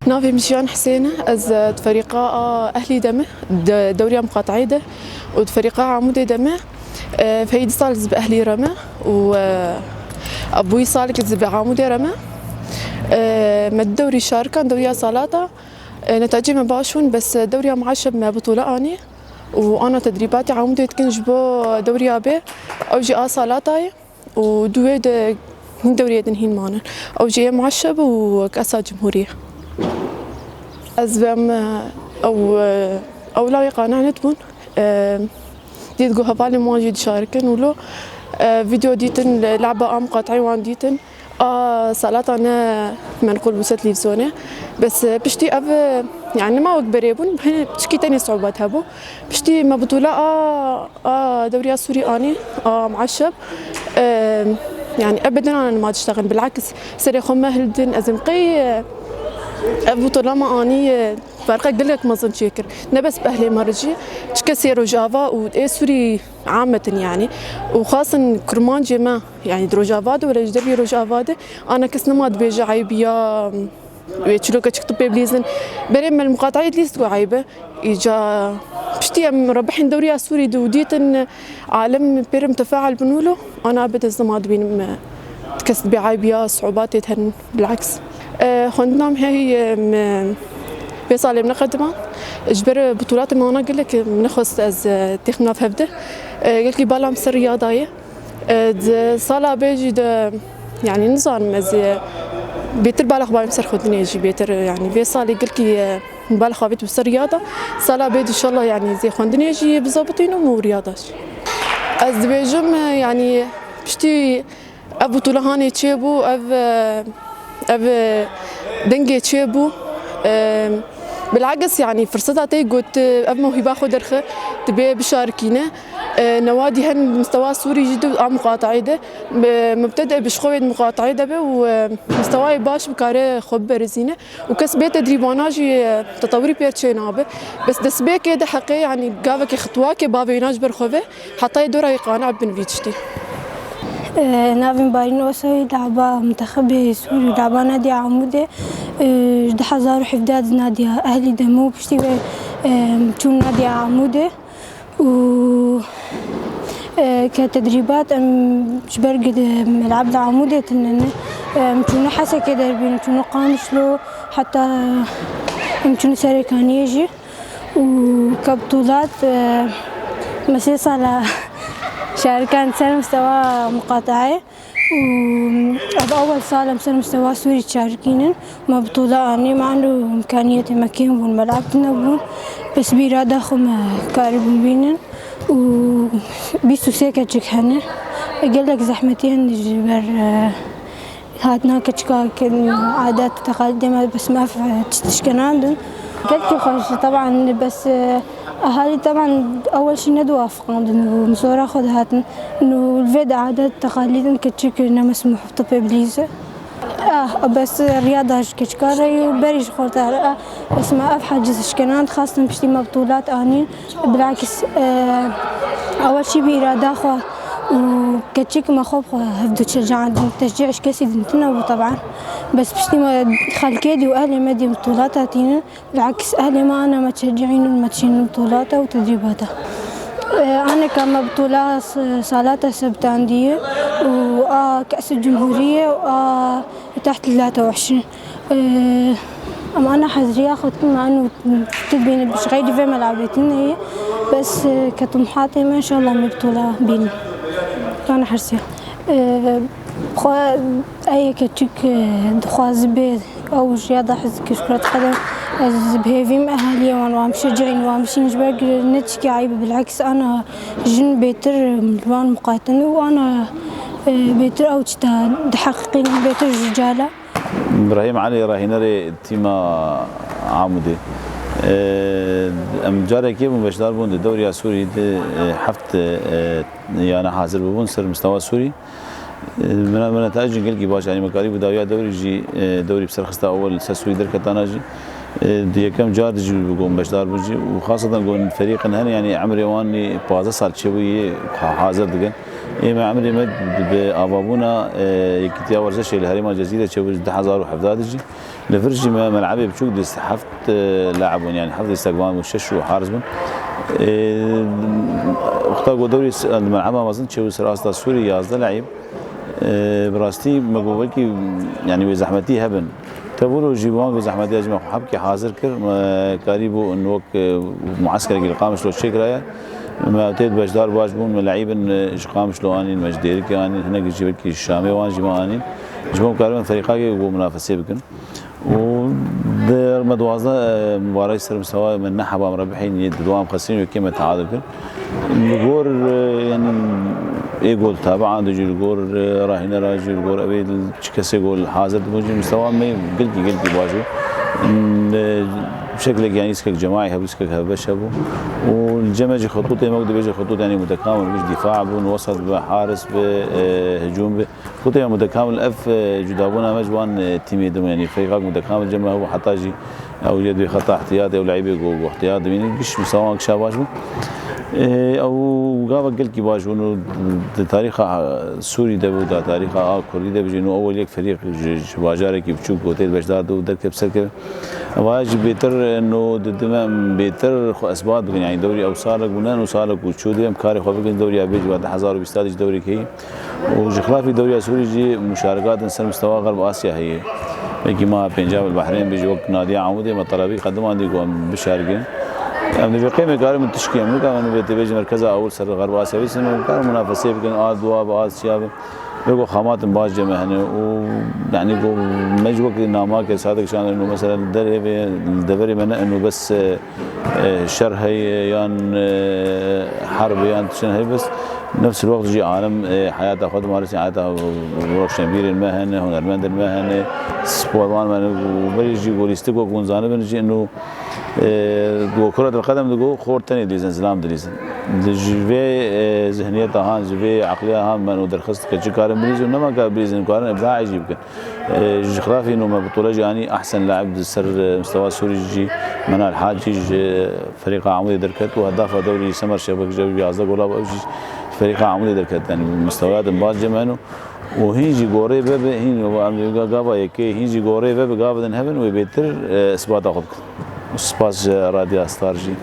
نافي مشيان حسين از فريقة أهلي دمه دوري مقاطعيده وفريقة عمودي دمه فهيدي صالز بأهلي رمى وأبوي صالك بعمودي رمى ما الدوري شاركة دوريا صالاتا نتائجي ما باشون بس دوريا معشب ما بطولة أني وأنا تدريباتي عمودي تكنج بو دوريا بي أو جي صالاتاي ودويد من دوريا دنهين معنا أو جي معشب وكأس جمهورية أزبم أو لا يقانع نتبون ديت جو هفالي مواجد شاركن ولو فيديو ديتن لعبة قاطعي وان ديتن صالات أنا ما نقول بوسات لي زونة بس بشتي يعني ما وقت بريبون بشكي تاني صعوبات هبو بشتي ما بطولة دوري سوري أني معشب يعني أبدا أنا ما تشتغل بالعكس سري خما هلدن أزمقي بطولة ما أني فرقة قلت ما ظن شكر نبس بأهلي مرجي تكسيرو جافا وإيه سوري عامة يعني وخاصة كرمان جما يعني درو جافا ولا جدبي رو جافا أنا كسنا ما تبيجي عيبيا ويتشلوك تكتب بليزن بريم المقاطعية ليستو عيبة إجا بشتي مربحين دوري سوري دوديتن عالم بيرم تفاعل بنولو أنا أبدا ما تبين تكسب بعيبيا صعوبات يتهن بالعكس خندنام هي بيصالي بنقدمه اجبر بطولات ما انا قلت لك بنخص از تخنا فهبده قلت لي بالام سر رياضيه صاله بيجي يعني نظام از بيتر بالغ بايم سر خدني يجي بيتر يعني بيصالي قلت لي بالغ بيت بسر رياضه صاله بيجي ان شاء الله يعني زي خدني يجي بظبطينه مو رياضه از بيجم يعني بشتي بطوله هاني تشيبو اف دنجي تشيبو بالعكس يعني فرصتها تي قلت أب موهبة خدرخة تبي بشاركينه نوادي هن مستوى سوري جدا مقاطعي ده مبتدئ بشخوية مقاطعي ده ومستوى باش بكاره خب رزينه وكسبت تدريباناجي تطوري بيرتشينابه بس دسبي كده حقيقي يعني قافك خطواك بابي ناج برخوه حتى يدور يقانع بنفيتشتي نافين بارين وسوي لعبة منتخب سوري لعبة نادي عمودي جد حزار حفداد نادي أهلي دمو بشتي تون نادي عمودي و كتدريبات جبر قد ملعب عمودي تنن متون حسا كده بين متون قامشلو حتى متون ساري كان يجي وكبطولات مسيس على شاركان سنة مستوى مقاطعي وأول صالة مثلا مستوى سوري تشاركين ما بطولة أني ما عنده إمكانية مكين بون ملعب تنبون بس بيرادة خم كارب بينن وبيسو سيكا تشكهنا قال لك زحمتين جبر هاتنا كتشكا عادات وتقاليد بس ما في تشكن عندهم قلت خوش طبعا بس أهالي طبعا أول شيء ندوافق عندنا مصورة خد هاتن إنه الفيدا عادات تقاليد كتشك نمس محطة بإبليزة بس الرياضة كتشكاري وبريش خلطة بس ما أفحاجز شكنان خاصة بشتي بطولات آنين بالعكس أول شيء بإرادة خوا وكتشيك ما خوب هفدو تشجع تشجيعش كسي دنتنا طبعا بس بشتي ما خالكيدي واهلي ما دي بطولاتها بالعكس اهلي ما انا ما تشجعين ما تشين بطولاتها وتدريباتها انا كما بطولة صالاتها سبت عندي كأس الجمهورية تحت 23 اما انا حزري اخذ مع انه تبين باش غير في ملعبتنا هي بس كطموحاتي ما ان شاء الله من بطولة بيني أنا حرسية أي كتشك دخواز بيت أو رياضة حز كرة قدم بهيفيم أهلي وأنا مشجعين ومشين جبر نتشكي عيب بالعكس أنا جن بيتر ملوان مقاتل وأنا بيتر أو تشتا دحققين بيتر رجالة. إبراهيم علي راهينري تيما عمودي ام جاري كيف مباشر بون دوري سوري حفت يعني حاضر بون سر مستوى سوري من نتائج قلقي باش يعني مكاري بداية دوري جي دوري بسر خستا اول سوري در كتاناجي دي كم جار جي بقوم باشدار بجي وخاصة قون فريق هن يعني عمري واني 15 سال شوي حاضر دقن إما عمري مد بأبابونا يكتيا ورزش الهريمة جزيرة شبه 10,000 جي لفرجي ما ملعبي بشوك دست حفت لاعبون يعني حفظ استقبال وشش وحارس بن اختار دوري الملعب ما ظن شو سراستا سوري يازد لعيب براستي مقبولكي يعني وزحمتي هبن تقولوا جيبوان وزحمتي أجمع حبكي حاضر كر قريبو إنه معسكر القامش لو شكرا ما تيد بجدار واجبون من لعيبن إشقامش لو أني المجدير كأني هناك جيبكي الشامي وان جمانين جمعوا قريبا فريقاكي ومنافسة بكن ودر مدوازة مباراة سر مستوى من نحبة مربحين يدوام خسرين وكيما تعادل كن الجور يعني ايه جول طبعا دجي الجور راهنا راجي الجور ابي كسي جول حاضر بوجي مستوى ما قلقي باجو بشكل يعني اسكك جماعي هبو اسكك هبش هبو والجماجي خطوط ما بيجي خطوط يعني متكامل مش دفاع بون وسط بحارس بهجوم خطوط متكامل اف جدابونا مجوان تيمي يعني فريق متكامل جمع هو حتى جي او يد خطا احتياطي او لعيبه جو احتياطي يعني مش مستوى شاباش او قابل قلت باش انه تاريخ سوري ده تاريخ كردي ده بيجي انه اول يك فريق باجاري كي بتشوف اوتيل باش دادو درك بسرك واجب بيتر انه ضد بيتر اسباب يعني دوري او صارك بنان وصارك وتشودي امكاري خو دوري ابيج بعد 1020 دوري كي وجخلافي دوري سوري جي مشاركات انسان مستوى غرب اسيا هي كي ما بنجاب البحرين بيجي وقت نادي عمودي مطلبي قدم عندي قوم بشاركين يعني في قيمة قارئ من تشكيل أمريكا أنا بيجي مركزها أول سر غرب آسيا بس إنه كان منافسة بين دواب آسيا بيجوا خامات باش جمع هنا ويعني بيجوا مجوك ناماك صادق شان إنه مثلا الدوري من إنه بس شر هي يان حرب يان شن هي بس نفس الوقت جي عالم حياتها خد مارس حياتها وروك شنبير المهنة هنرمند المهنة سبورمان وبيجي يقول وكون زانب بنجي إنه كرة القدم دقو خور تاني ديزن زلام دليزن جيفي ذهنيتها هان جيفي عقلية هان من ودرخست كجي كارن بليزن انما كان بليزن كارن ابداع يجيب كان جغرافي انه ما بطولة يعني احسن لاعب سر مستوى سوري جي منال الحاج فريق عمودي دركت وهداف دوري سمر شبك جوي بيازا جولا بوجي فريق عمودي دركت يعني مستويات باز جمانو وهيجي غوري باب هين غابا يكي هيجي غوري باب غابا هبن وبيتر اثبات اخذ سباس راديو ستارجي